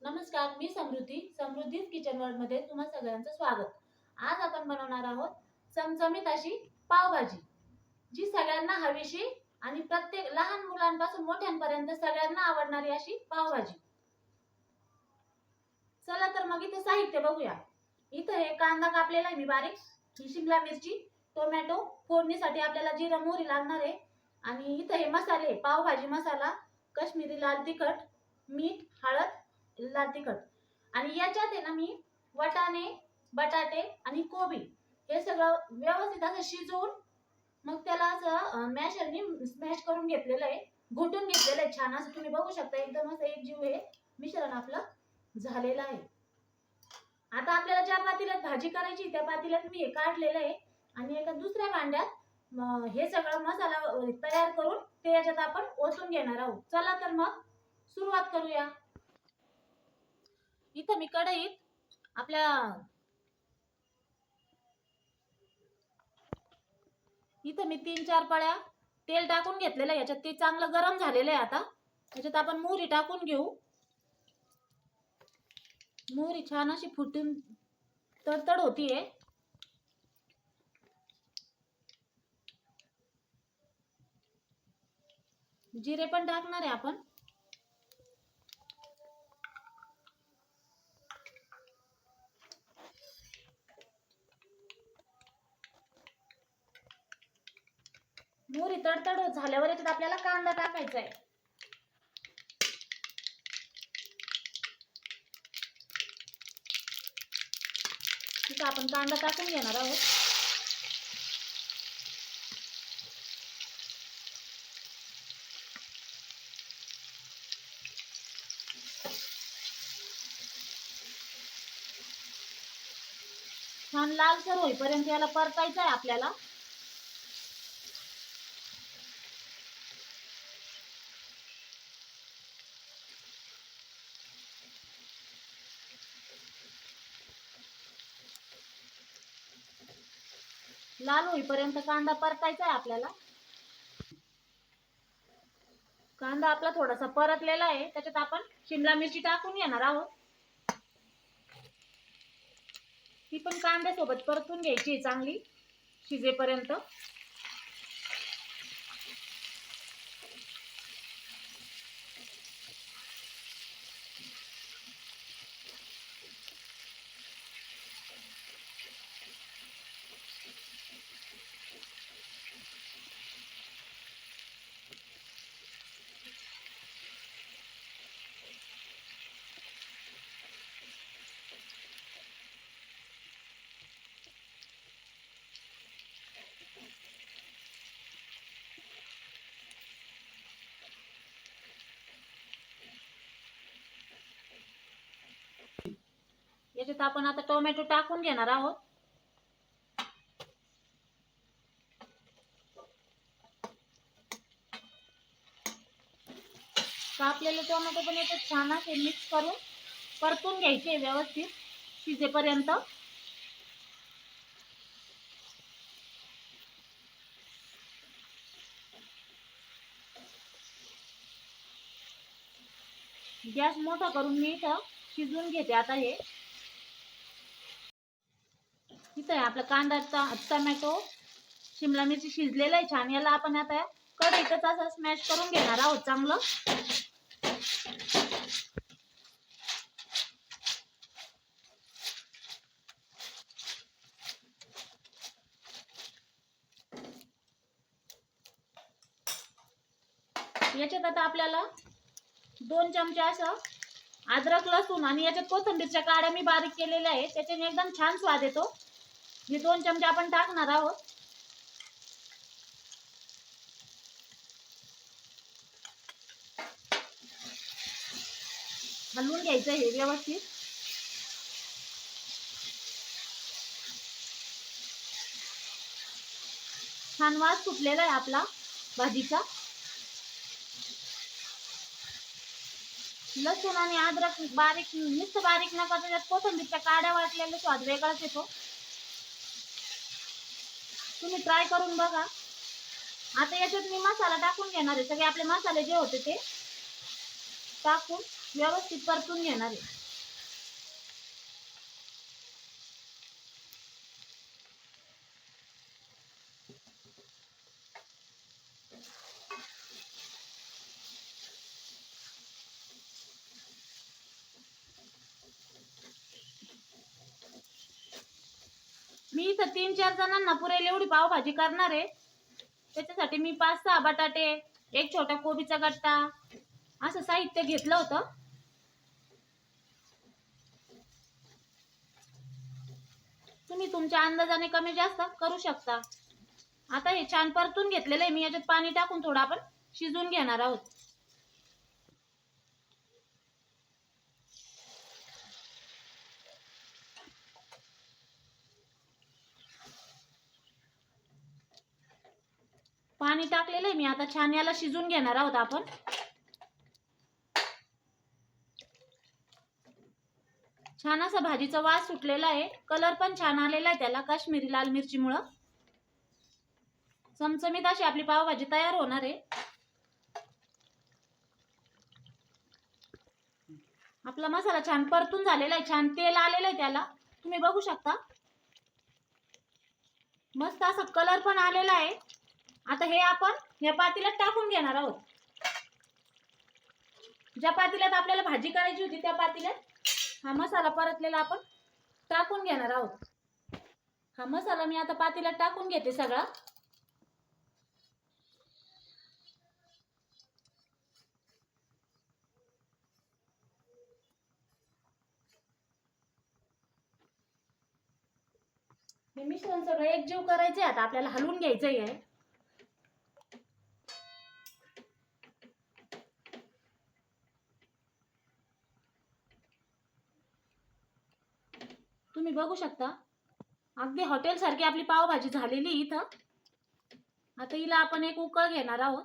नमस्कार, मी समृद्धीज kitchen world मध्ये तुम्हा सगळ्यांचं स्वागत. आज आपण बनवणार आहोत चमचमीत अशी पावभाजी, जी सगळ्यांना हवीशी आणि प्रत्येक लहान मुलांपासून मोठ्यांपर्यंत सगळ्यांना आवडणारी अशी पावभाजी. चला तर मग इथे साहित्य बघूया. इथं हे कांदा कापलेला आहे मी बारीक, ही शिमला मिरची, टोमॅटो, फोडणीसाठी आपल्याला जिरं मोहरी लागणार आहे. आणि इथं हे मसाले, पावभाजी मसाला, काश्मीरी लाल तिखट, मीठ, हळद, लाल तिखट. आणि याच्यात आहे ना मी वाटाणे, बटाटे आणि कोबी हे सगळं व्यवस्थित असं शिजवून मग त्याला असं मॅशरनी स्मॅश करून घेतलेलं आहे, घोटून घेतलेलं आहे छान असं. तुम्ही बघू शकता एकदम असं एकजीव हे मिश्रण आपलं झालेलं आहे. आता आपल्याला ज्या पातेल्यात भाजी करायची त्या पातेल्यात मी हे काढलेलं आहे आणि एका दुसऱ्या भांड्यात हे सगळं मसाला तयार करून ते याच्यात आपण ओतून घेणार आहोत. चला तर मग सुरुवात करूया. इथं मी कढईत इथं मी 3-4 पळ्या तेल टाकून घेतलेलं आहे. याच्यात ते चांगलं गरम झालेलं आहे. आता याच्यात आपण मोहरी टाकून घेऊ. मोहरी छान अशी फुटून तडतड होतीये. जिरे पण टाकणार आहे आपण. मोहरी तडतड झाल्यावर याच्यात आपल्याला कांदा टाकायचा आहे. तिथं आपण कांदा टाकून घेणार आहोत. छान लालसर होईपर्यंत याला परतायचं आहे आपल्याला. लाल होईपर्यंत कांदा परतायचा आहे आपल्याला. कांदा आपला थोडासा परतलेला आहे, त्याच्यात आपण शिमला मिरची टाकून घेणार आहोत. ती पण कांद्यासोबत परतून घ्यायची चांगली शिजेपर्यंत. याच्यात आपण आता टोमॅटो टाकून घेणार आहोत. कापलेले टोमॅटो पण याच्यात छान असे मिक्स करून परतून घ्यायचे व्यवस्थित शिजेपर्यंत. गॅस मोठा करून मी इथं शिजवून घेते. आता हे इथं आहे आपला कांदा, टोमॅटो, शिमला मिरची शिजलेलं आहे छान. याला आपण आता कढईतच असं स्मॅश करून घेणार आहोत चांगलं. याच्यात आता आपल्याला 2 चमचे असं अद्रक, लसूण आणि याच्यात कोथिंबीरच्या काड्या मी बारीक केलेल्या आहेत, त्याच्याने एकदम छान स्वाद येतो. हे 2 चमचे आपण टाकणार आहोत. हलवून घ्यायचं हे व्यवस्थित. छान वास सुटलेला आहे आपला भाजीचा. लसूण आणि अद्रक बारीक, नुसतं बारीक न करता त्यात कोथिंबीरच्या काड्या वाटलेला स्वाद वेगळाच येतो. तुम्ही ट्राय करून बघा. आता याच्यात मी मसाला टाकून घेणार आहे. सगळे आपले मसाले जे होते ते टाकून व्यवस्थित परतून घेणार आहे. मी इथं 3-4 जणांना पुरेल एवढी पावभाजी करणार आहे. त्याच्यासाठी मी 5-6 बटाटे, एक छोटा कोबीचा गट्टा असं साहित्य घेतलं होतं. तुम्ही तुमच्या अंदाजाने कमी जास्त करू शकता. आता हे छान परतून घेतलेलं आहे मी. याच्यात पाणी टाकून थोडं आपण शिजवून घेणार आहोत. पाणी टाकलेलं आहे मी. आता छान याला शिजवून घेणार आहोत आपण. छान असा भाजीचा वास सुटलेला आहे. कलर पण छान आलेला आहे त्याला काश्मीरी लाल मिरचीमुळं. चमचमीत अशी आपली पावभाजी तयार होणार आहे. आपला मसाला छान परतून झालेला आहे. छान तेल आलेलं आहे त्याला, तुम्ही बघू शकता. मस्त असा कलर पण आलेला आहे. आता हे आपण या पातेल्यात टाकून घेणार आहोत. ज्या पातेल्यात आपल्याला भाजी करायची होती त्या पातेल्यात हा मसाला परतलेला आपण टाकून घेणार आहोत. हा मसाला मी आता पातेल्यात टाकून घेते सगळा. हे मिश्रण सगळं एकजीव करायचंय. आता आपल्याला हलवून घ्यायचंय आहे. तुम्ही बघू शकता अगदी हॉटेल सारखी आपली पावभाजी झालेली इथं. आता हिला आपण एक उकळ घेणार आहोत.